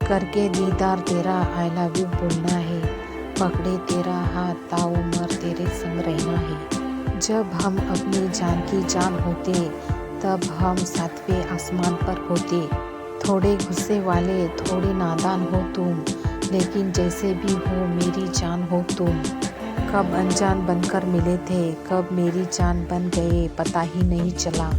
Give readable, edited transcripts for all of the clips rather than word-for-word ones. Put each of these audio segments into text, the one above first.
करके दीदार तेरा आई लव यू बोलना है, पकड़े तेरा हाथ ताउम्र तेरे संग रहना है। जब हम अपनी जान की जान होते तब हम सातवें आसमान पर होते। थोड़े गुस्से वाले थोड़े नादान हो तुम, लेकिन जैसे भी हो मेरी जान हो तुम। कब अनजान बनकर मिले थे, कब मेरी जान बन गए पता ही नहीं चला।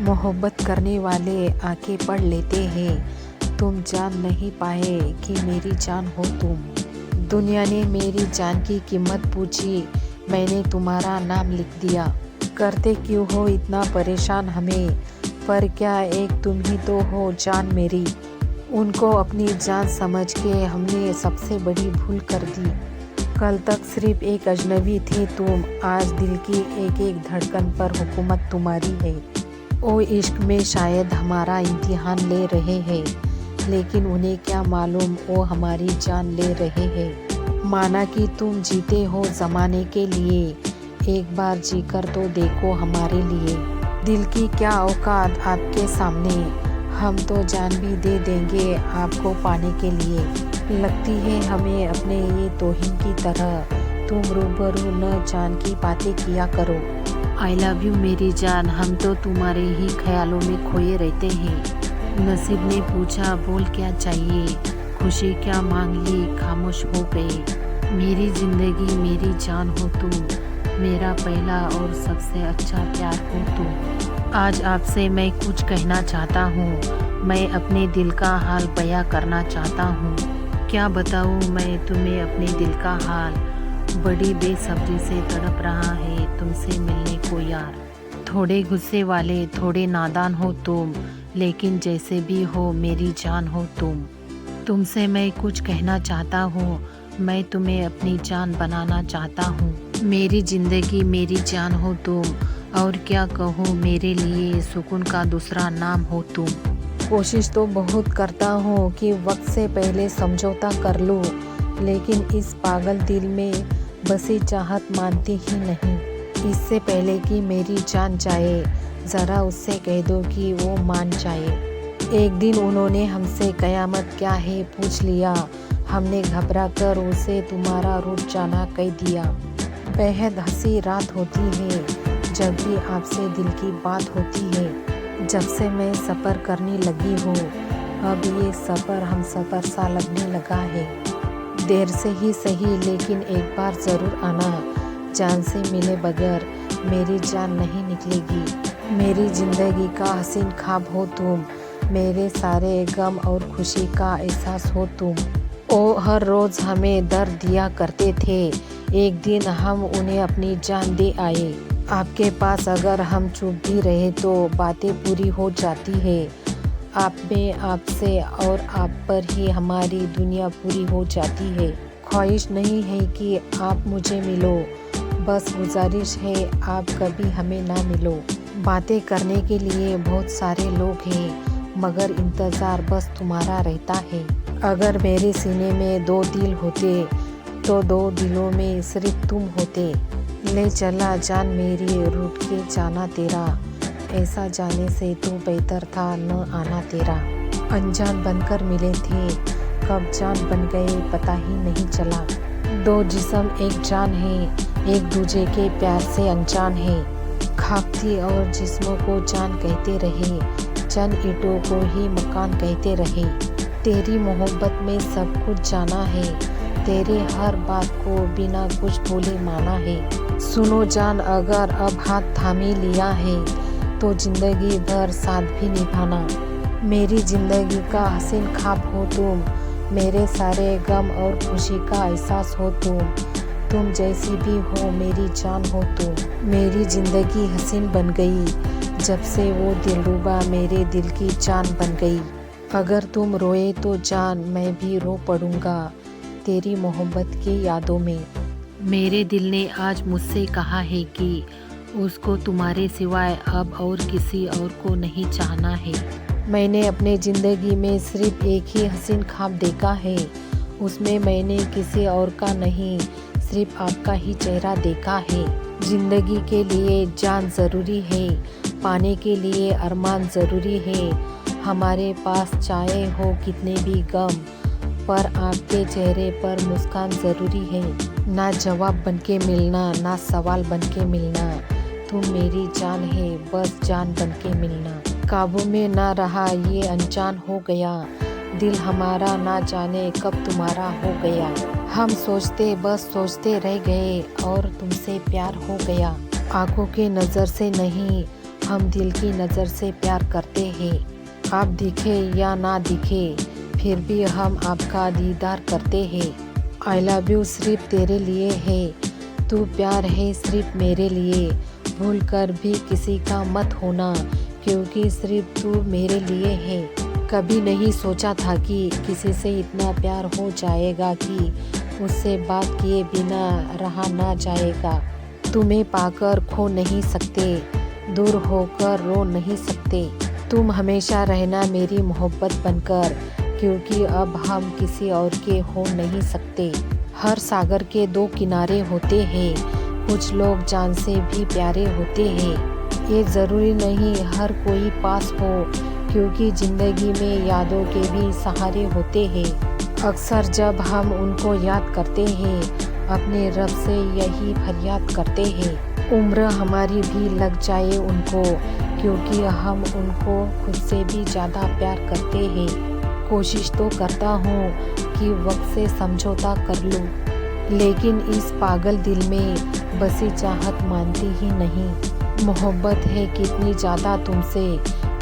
मोहब्बत करने वाले आके पढ़ लेते हैं, तुम जान नहीं पाए कि मेरी जान हो तुम। दुनिया ने मेरी जान की कीमत पूछी, मैंने तुम्हारा नाम लिख दिया। करते क्यों हो इतना परेशान हमें, पर क्या एक तुम ही तो हो जान मेरी। उनको अपनी जान समझ के हमने सबसे बड़ी भूल कर दी। कल तक सिर्फ एक अजनबी थे तुम, आज दिल की एक एक धड़कन पर हुकूमत तुम्हारी है। ओ इश्क में शायद हमारा इम्तिहान ले रहे हैं, लेकिन उन्हें क्या मालूम वो हमारी जान ले रहे हैं। माना कि तुम जीते हो ज़माने के लिए, एक बार जीकर तो देखो हमारे लिए। दिल की क्या औकात आपके सामने, हम तो जान भी दे देंगे आपको पाने के लिए। लगती है हमें अपने ये तौहीन की तरह, तुम रूबरू न जान की बातें किया करो। आई लव यू मेरी जान, हम तो तुम्हारे ही ख्यालों में खोए रहते हैं। नसीब ने पूछा बोल क्या चाहिए, खुशी क्या मांग ली खामोश हो गए। मेरी ज़िंदगी मेरी जान हो तुम, मेरा पहला और सबसे अच्छा प्यार हो तुम। आज आपसे मैं कुछ कहना चाहता हूँ, मैं अपने दिल का हाल बयां करना चाहता हूँ। क्या बताऊँ मैं तुम्हें अपने दिल का हाल, बड़ी बेसब्री से तड़प रहा है तुमसे मिलने को यार। थोड़े गुस्से वाले थोड़े नादान हो तुम, लेकिन जैसे भी हो मेरी जान हो तुम। तुमसे मैं कुछ कहना चाहता हूँ, मैं तुम्हें अपनी जान बनाना चाहता हूँ। मेरी ज़िंदगी मेरी जान हो तुम, और क्या कहूँ मेरे लिए सुकून का दूसरा नाम हो तुम। कोशिश तो बहुत करता हूँ कि वक्त से पहले समझौता कर लूँ, लेकिन इस पागल दिल में बसी चाहत मानती ही नहीं। इससे पहले कि मेरी जान जाए, ज़रा उससे कह दो कि वो मान जाए। एक दिन उन्होंने हमसे कयामत क्या है पूछ लिया, हमने घबरा कर उसे तुम्हारा रूठ जाना कह दिया। बेहद हंसी रात होती है जब भी आपसे दिल की बात होती है। जब से मैं सफ़र करने लगी हूँ, अब ये सफ़र हम सफ़र सा लगने लगा है। देर से ही सही लेकिन एक बार ज़रूर आना, जान से मिले बगैर मेरी जान नहीं निकलेगी। मेरी ज़िंदगी का हसीन ख्वाब हो तुम, मेरे सारे गम और खुशी का एहसास हो तुम। ओ हर रोज़ हमें दर्द दिया करते थे, एक दिन हम उन्हें अपनी जान दे आए। आपके पास अगर हम चुप भी रहे तो बातें पूरी हो जाती है। आप में आपसे और आप पर ही हमारी दुनिया पूरी हो जाती है। ख्वाहिश नहीं है कि आप मुझे मिलो, बस गुजारिश है आप कभी हमें ना मिलो। बातें करने के लिए बहुत सारे लोग हैं, मगर इंतज़ार बस तुम्हारा रहता है। अगर मेरे सीने में दो दिल होते तो दो दिलों में सिर्फ तुम होते। ले चला जान मेरी रूठ के जाना तेरा, ऐसा जाने से तो बेहतर था न आना तेरा। अनजान बनकर मिले थे, कब जान बन गए पता ही नहीं चला। दो जिस्म एक जान है, एक दूजे के प्यार से अनजान है। खाक थी और जिस्मों को जान कहते रहे, चंद ईंटों को ही मकान कहते रहे। तेरी मोहब्बत में सब कुछ जाना है, तेरे हर बात को बिना कुछ बोले माना है। सुनो जान अगर अब हाथ थामे लिया है, तो ज़िंदगी भर साथ भी निभाना। मेरी ज़िंदगी का हसीन ख्वाब हो तुम, मेरे सारे गम और खुशी का एहसास हो तुम जैसी भी हो मेरी जान हो तुम। मेरी ज़िंदगी हसीन बन गई, जब से वो दिलरुबा मेरे दिल की जान बन गई। अगर तुम रोए तो जान मैं भी रो पड़ूंगा, तेरी मोहब्बत की यादों में। मेरे दिल ने आज मुझसे कहा है कि उसको तुम्हारे सिवाय अब और किसी और को नहीं चाहना है। मैंने अपने ज़िंदगी में सिर्फ एक ही हसीन ख्वाब देखा है, उसमें मैंने किसी और का नहीं सिर्फ आपका ही चेहरा देखा है। ज़िंदगी के लिए जान ज़रूरी है, पाने के लिए अरमान ज़रूरी है। हमारे पास चाहे हो कितने भी गम, पर आपके चेहरे पर मुस्कान ज़रूरी है। ना जवाब बनके मिलना, ना सवाल बनके मिलना, तुम मेरी जान है, बस जान बनके मिलना। काबू में ना रहा ये अनजान हो गया, दिल हमारा ना जाने कब तुम्हारा हो गया। हम सोचते बस सोचते रह गए और तुमसे प्यार हो गया। आंखों के नज़र से नहीं, हम दिल की नज़र से प्यार करते हैं। आप दिखे या ना दिखे, फिर भी हम आपका दीदार करते हैं। आई लव यू सिर्फ तेरे लिए है, तू प्यार है सिर्फ मेरे लिए। भूल कर भी किसी का मत होना, क्योंकि सिर्फ तू मेरे लिए है। कभी नहीं सोचा था कि किसी से इतना प्यार हो जाएगा कि उससे बात किए बिना रहा ना जाएगा। तुम्हें पाकर खो नहीं सकते, दूर होकर रो नहीं सकते। तुम हमेशा रहना मेरी मोहब्बत बनकर, क्योंकि अब हम किसी और के हो नहीं सकते। हर सागर के दो किनारे होते हैं, कुछ लोग जान से भी प्यारे होते हैं। ये ज़रूरी नहीं हर कोई पास हो, क्योंकि ज़िंदगी में यादों के भी सहारे होते हैं। अक्सर जब हम उनको याद करते हैं, अपने रब से यही फरियाद करते हैं। उम्र हमारी भी लग जाए उनको, क्योंकि हम उनको खुद से भी ज़्यादा प्यार करते हैं। कोशिश तो करता हूँ कि वक्त से समझौता कर लूँ, लेकिन इस पागल दिल में बसी चाहत मानती ही नहीं। मोहब्बत है कितनी ज़्यादा तुमसे,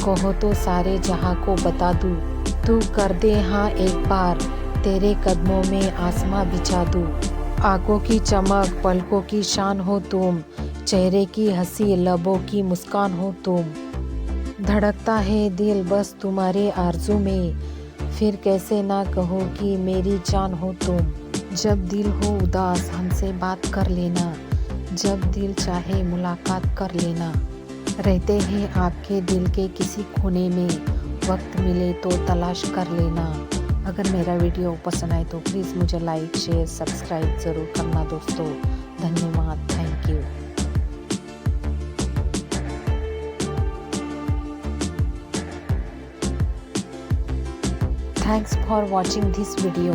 कहो तो सारे जहां को बता दूँ। तू कर दे हाँ एक बार, तेरे कदमों में आसमां बिछा दूँ। आंखों की चमक पलकों की शान हो तुम, चेहरे की हंसी लबों की मुस्कान हो तुम। धड़कता है दिल बस तुम्हारे आरज़ू में, फिर कैसे ना कहो कि मेरी जान हो तुम। जब दिल हो उदास हमसे बात कर लेना, जब दिल चाहे मुलाकात कर लेना। रहते हैं आपके दिल के किसी कोने में, वक्त मिले तो तलाश कर लेना। अगर मेरा वीडियो पसंद आए तो प्लीज़ मुझे लाइक शेयर सब्सक्राइब ज़रूर करना दोस्तों। धन्यवाद, thank you. Thanks for watching this video.